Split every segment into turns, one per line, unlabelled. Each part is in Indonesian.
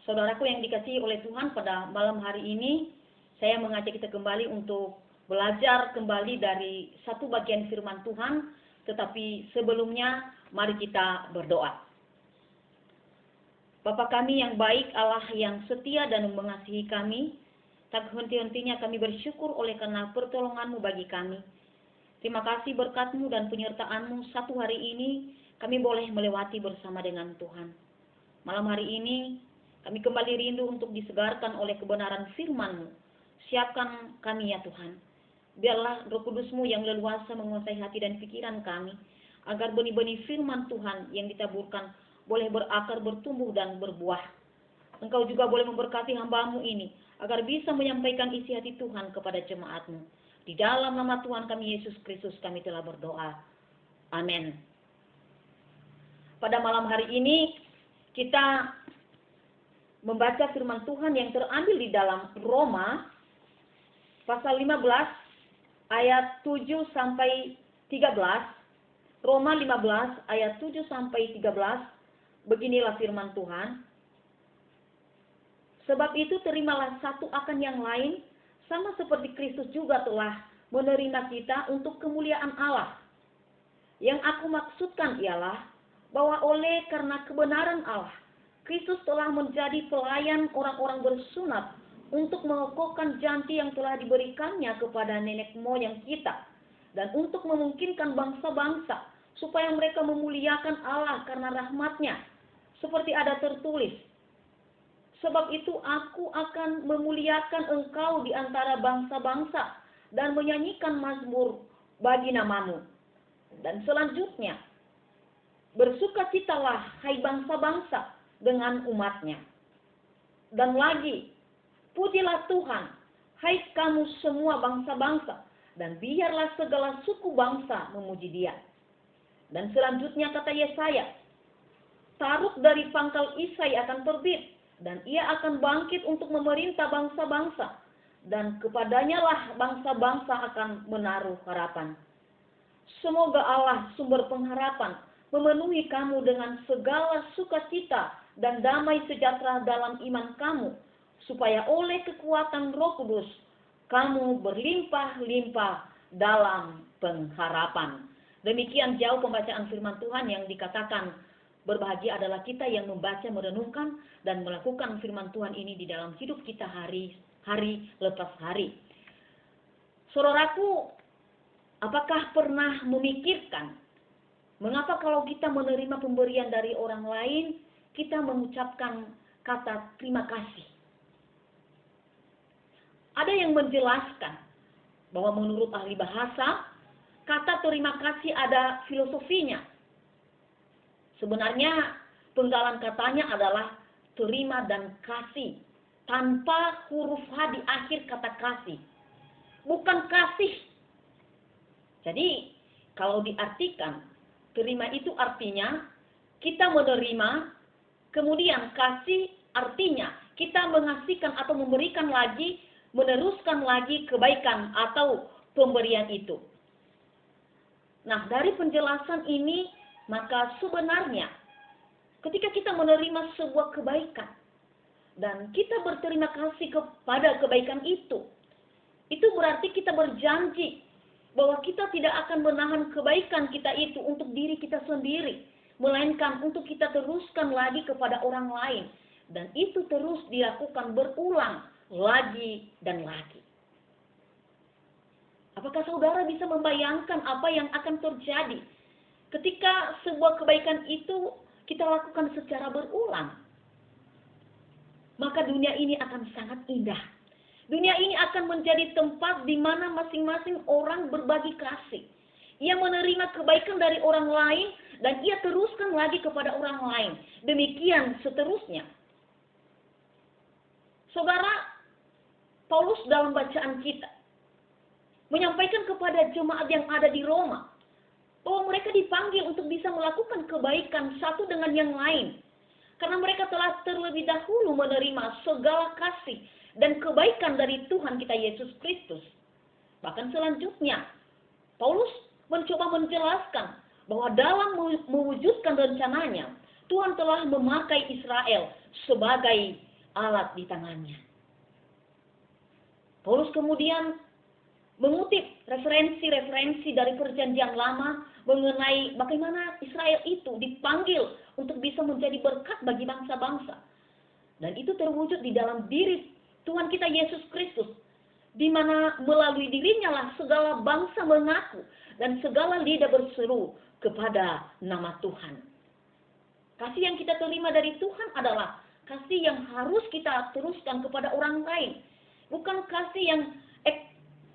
Saudaraku yang dikasihi oleh Tuhan, pada malam hari ini saya mengajak kita kembali untuk belajar kembali dari satu bagian firman Tuhan. Tetapi sebelumnya mari kita berdoa. Bapa kami yang baik, Allah yang setia dan mengasihi kami, tak henti-hentinya kami bersyukur oleh karena pertolongan-Mu bagi kami. Terima kasih berkat-Mu dan penyertaan-Mu satu hari ini kami boleh melewati bersama dengan Tuhan. Malam hari ini kami kembali rindu untuk disegarkan oleh kebenaran firman-Mu. Siapkan kami ya Tuhan. Biarlah Roh Kudus-Mu yang leluasa menguasai hati dan pikiran kami, agar benih-benih firman Tuhan yang ditaburkan boleh berakar, bertumbuh dan berbuah. Engkau juga boleh memberkati hamba-Mu ini, agar bisa menyampaikan isi hati Tuhan kepada jemaat-Mu. Di dalam nama Tuhan kami Yesus Kristus kami telah berdoa. Amin. Pada malam hari ini kita membaca firman Tuhan yang terambil di dalam Roma pasal 15 ayat 7 sampai 13. Roma 15 ayat 7 sampai 13. Beginilah firman Tuhan. Sebab itu terimalah satu akan yang lain, sama seperti Kristus juga telah menerima kita untuk kemuliaan Allah. Yang aku maksudkan ialah bahwa oleh karena kebenaran Allah, Kristus telah menjadi pelayan orang-orang bersunat untuk mengokohkan janji yang telah diberikannya kepada nenek moyang kita, dan untuk memungkinkan bangsa-bangsa supaya mereka memuliakan Allah karena rahmat-Nya, seperti ada tertulis, sebab itu aku akan memuliakan engkau di antara bangsa-bangsa dan menyanyikan mazmur bagi nama-Mu. Dan selanjutnya, bersukacitalah hai bangsa-bangsa dengan umat-Nya. Dan lagi, pujilah Tuhan, hai kamu semua bangsa-bangsa, dan biarlah segala suku bangsa memuji Dia. Dan selanjutnya kata Yesaya, Taruk dari pangkal Isai akan terbit, dan Ia akan bangkit untuk memerintah bangsa-bangsa, dan kepadanya lah bangsa-bangsa akan menaruh harapan. Semoga Allah sumber pengharapan memenuhi kamu dengan segala sukacita dan damai sejahtera dalam iman kamu, supaya oleh kekuatan Roh Kudus kamu berlimpah-limpah dalam pengharapan. Demikian jauh pembacaan firman Tuhan yang dikatakan berbahagia adalah kita yang membaca, merenungkan, dan melakukan firman Tuhan ini di dalam hidup kita hari lepas hari. Saudaraku, apakah pernah memikirkan mengapa kalau kita menerima pemberian dari orang lain, kita mengucapkan kata terima kasih? Ada yang menjelaskan bahwa menurut ahli bahasa, kata terima kasih ada filosofinya. Sebenarnya penggalan katanya adalah terima dan kasih, tanpa huruf H di akhir kata kasih. Bukan kasih. Jadi kalau diartikan, terima itu artinya kita menerima, kemudian kasih artinya kita mengasihkan atau memberikan lagi, meneruskan lagi kebaikan atau pemberian itu. Nah, dari penjelasan ini, maka sebenarnya ketika kita menerima sebuah kebaikan dan kita berterima kasih kepada kebaikan itu berarti kita berjanji bahwa kita tidak akan menahan kebaikan kita itu untuk diri kita sendiri, melainkan untuk kita teruskan lagi kepada orang lain. Dan itu terus dilakukan berulang lagi dan lagi. Apakah saudara bisa membayangkan apa yang akan terjadi ketika sebuah kebaikan itu kita lakukan secara berulang? Maka dunia ini akan sangat indah. Dunia ini akan menjadi tempat di mana masing-masing orang berbagi kasih. Ia menerima kebaikan dari orang lain dan ia teruskan lagi kepada orang lain. Demikian seterusnya. Saudara, Paulus dalam bacaan kita menyampaikan kepada jemaat yang ada di Roma bahwa mereka dipanggil untuk bisa melakukan kebaikan satu dengan yang lain. Karena mereka telah terlebih dahulu menerima segala kasih dan kebaikan dari Tuhan kita Yesus Kristus. Bahkan selanjutnya, Paulus mencoba menjelaskan bahwa dalam mewujudkan rencananya, Tuhan telah memakai Israel sebagai alat di tangannya. Paulus kemudian mengutip referensi-referensi dari Perjanjian Lama mengenai bagaimana Israel itu dipanggil untuk bisa menjadi berkat bagi bangsa-bangsa. Dan itu terwujud di dalam diri Tuhan kita Yesus Kristus, di mana melalui dirinya lah segala bangsa mengaku dan segala lidah berseru kepada nama Tuhan. Kasih yang kita terima dari Tuhan adalah kasih yang harus kita teruskan kepada orang lain. Bukan kasih yang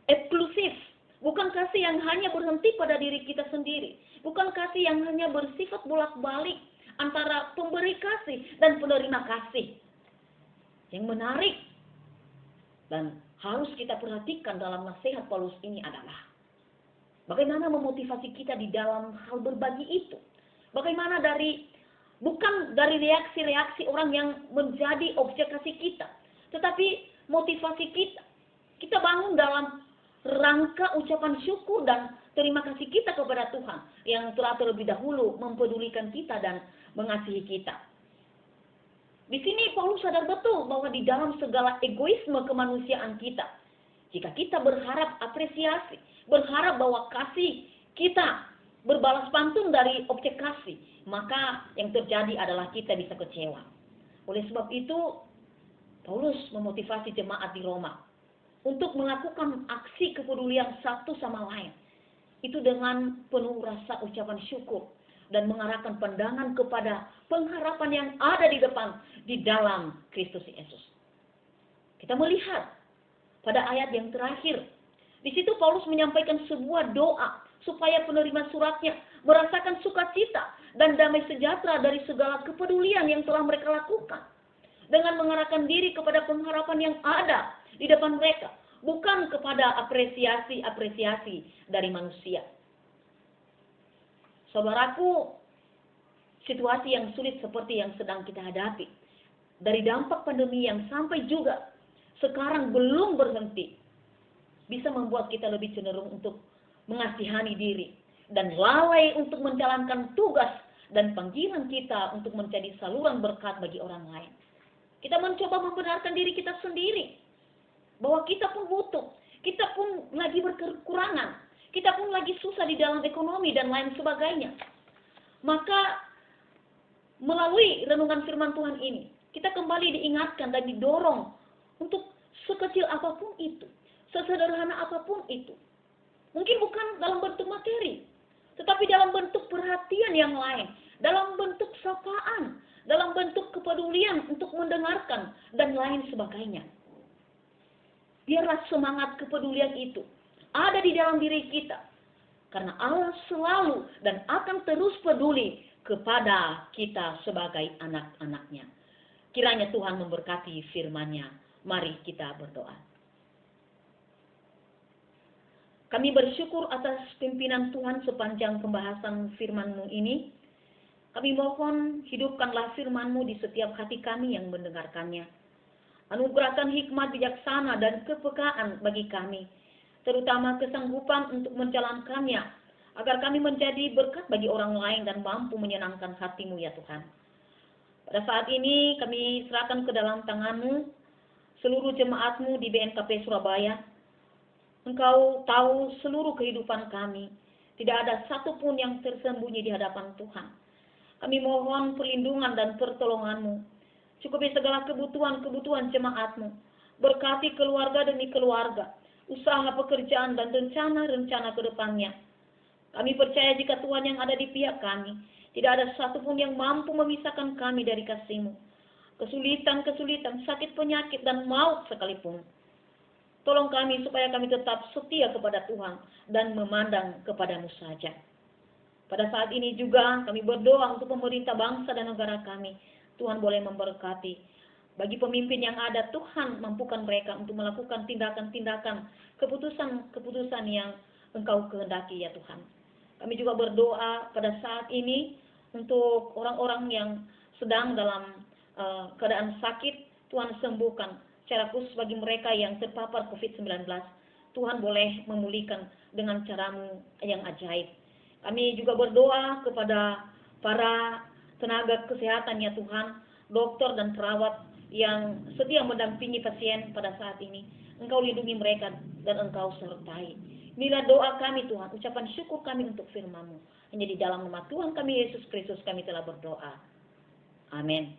eksklusif, bukan kasih yang hanya berhenti pada diri kita sendiri, bukan kasih yang hanya bersifat bolak-balik antara pemberi kasih dan penerima kasih. Yang menarik dan harus kita perhatikan dalam nasihat Paulus ini adalah bagaimana memotivasi kita di dalam hal berbagi itu. Bagaimana bukan dari reaksi-reaksi orang yang menjadi objek kasih kita, tetapi motivasi kita. Kita bangun dalam rangka ucapan syukur dan terima kasih kita kepada Tuhan yang telah terlebih dahulu mempedulikan kita dan mengasihi kita. Di sini Paulus sadar betul bahwa di dalam segala egoisme kemanusiaan kita, jika kita berharap apresiasi, berharap bahwa kasih kita berbalas pantun dari objek kasih, maka yang terjadi adalah kita bisa kecewa. Oleh sebab itu, Paulus memotivasi jemaat di Roma untuk melakukan aksi kepedulian satu sama lain. Itu dengan penuh rasa ucapan syukur dan mengarahkan pandangan kepada pengharapan yang ada di depan di dalam Kristus Yesus. Kita melihat pada ayat yang terakhir, di situ Paulus menyampaikan sebuah doa supaya penerima suratnya merasakan sukacita dan damai sejahtera dari segala kepedulian yang telah mereka lakukan, dengan mengarahkan diri kepada pengharapan yang ada di depan mereka, bukan kepada apresiasi dari manusia. Saudaraku, situasi yang sulit seperti yang sedang kita hadapi, dari dampak pandemi yang sampai juga sekarang belum berhenti, bisa membuat kita lebih cenderung untuk mengasihani diri dan lalai untuk menjalankan tugas dan panggilan kita untuk menjadi saluran berkat bagi orang lain. Kita mencoba membenarkan diri kita sendiri bahwa kita pun butuh, kita pun lagi berkekurangan, kita pun lagi susah di dalam ekonomi dan lain sebagainya. Maka melalui renungan firman Tuhan ini, kita kembali diingatkan dan didorong untuk sekecil apapun itu, sesederhana apapun itu. Mungkin bukan dalam bentuk materi, tetapi dalam bentuk perhatian yang lain, dalam bentuk sapaan, dalam bentuk kepedulian untuk mendengarkan, dan lain sebagainya. Biarlah semangat kepedulian itu ada di dalam diri kita, karena Allah selalu dan akan terus peduli kepada kita sebagai anak-anaknya. Kiranya Tuhan memberkati firman-Nya. Mari kita berdoa. Kami bersyukur atas pimpinan Tuhan sepanjang pembahasan firman-Mu ini. Kami mohon hidupkanlah firman-Mu di setiap hati kami yang mendengarkannya. Anugerahkan hikmat bijaksana dan kepekaan bagi kami, terutama kesanggupan untuk menjalankannya, agar kami menjadi berkat bagi orang lain dan mampu menyenangkan hati-Mu ya Tuhan. Pada saat ini kami serahkan ke dalam tangan-Mu seluruh jemaat-Mu di BNKP Surabaya. Engkau tahu seluruh kehidupan kami, tidak ada satupun yang tersembunyi di hadapan Tuhan. Kami mohon perlindungan dan pertolongan-Mu, cukupi segala kebutuhan-kebutuhan jemaat-Mu, berkati keluarga demi keluarga, usaha pekerjaan dan rencana-rencana ke depannya. Kami percaya jika Tuhan yang ada di pihak kami, tidak ada satupun yang mampu memisahkan kami dari kasih-Mu. Kesulitan-kesulitan, sakit penyakit, dan maut sekalipun. Tolong kami supaya kami tetap setia kepada Tuhan dan memandang kepada-Mu saja. Pada saat ini juga kami berdoa untuk pemerintah bangsa dan negara kami. Tuhan boleh memberkati. Bagi pemimpin yang ada, Tuhan mampukan mereka untuk melakukan tindakan-tindakan, keputusan-keputusan yang Engkau kehendaki ya Tuhan. Kami juga berdoa pada saat ini untuk orang-orang yang sedang dalam keadaan sakit, Tuhan sembuhkan. Secara khusus bagi mereka yang terpapar COVID-19, Tuhan boleh memulihkan dengan cara-Mu yang ajaib. Kami juga berdoa kepada para tenaga kesehatan ya Tuhan, dokter dan perawat yang setia mendampingi pasien pada saat ini. Engkau lindungi mereka dan Engkau sertai. Inilah doa kami Tuhan, ucapan syukur kami untuk firman-Mu. Hanya di dalam nama Tuhan kami Yesus Kristus kami telah berdoa. Amin.